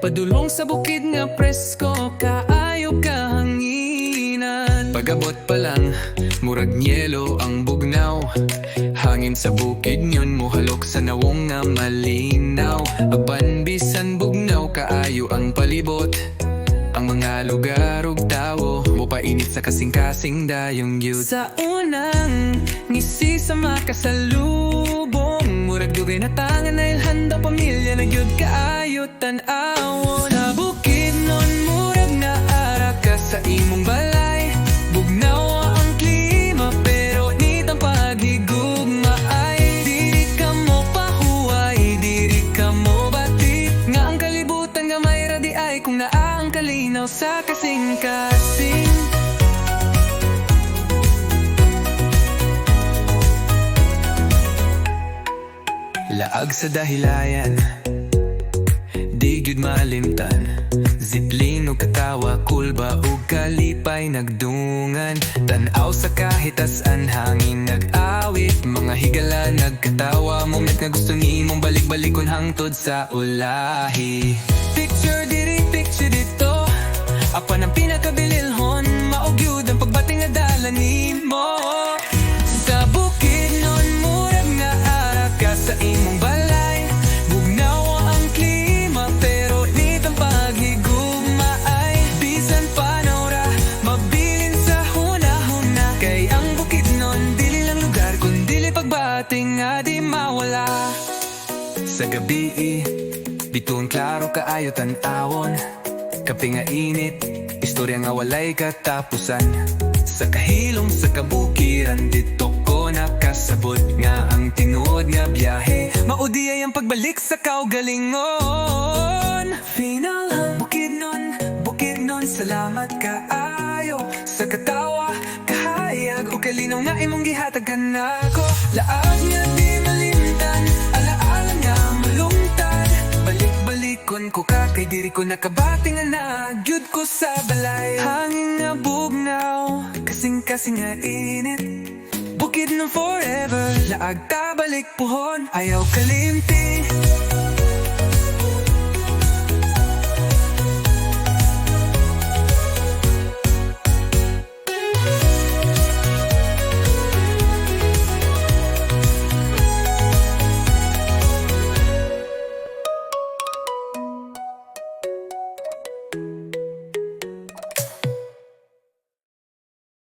Padulong sa bukid nga presko, kaayo kahanginan. Pagabot pa lang, murag nyelo ang bugnaw. Hangin sa bukid nyon mohalok sa nawong nga malinaw. Aban bisan bugnaw, kaayo ang palibot. Ang mga lugar ug tawo mopainit sa kasing-kasing dayong yud. Sa unang ngisi sa makasalubong, murag dugay na tangan na ilhanda pamilya na gyud kaayo tan-awon. Sa bukid nun murag naara ka sa imong balay. Bugnaw ang klima pero nitang paghigugma ay diri ka mo pahuway, diri ka mo batik. Nga ang kalibutan nga may radi ay kung naa ang kalinaw sa kasing-kasing. Laag sa dahilayan, di gyud malimtan. Zipling o katawa, kulba o kalipay nagdungan. Tanaw sa kahitasan, hangin nag-awit. Mga higala nagkatawa, moment nga gusto ni imong balik-balikon hangtod sa ulahi. Picture diri, picture dito, apan ang pinakabililhon, maugyud ang pagbating nga dala nimo. Sa bukid nun murag nga ara ka sa imong balay. Bugnaw ang klima pero nitang paghigugma ay bisan panawra, mabilin sa hunahuna. Kay ang bukid nun dili lang lugar kundi pagbating nga di mawala. Sa gabi bituon klaro kaayo tan-awon. Kape nga init, istorya nga walay katapusan. Sa kahilom sa kabukiran, dito ko nakasabot nga ang tinuod nga biyahe. Maudiyay ang pagbalik sa kaugalingon. Final bukid nun, salamat kaayo. Sa katawa, kahayag o kalinaw nga imong gihatag kanako. Laag nga di malimtan, alaala nga malungtad. Balik-balikon ko ka, kay diri ko nakabating na gyud ko sa balay. Hangin nga bugnaw, kasing-kasing nga init. Bukid ng forever, laag ta balik puhon, ayaw kalimti.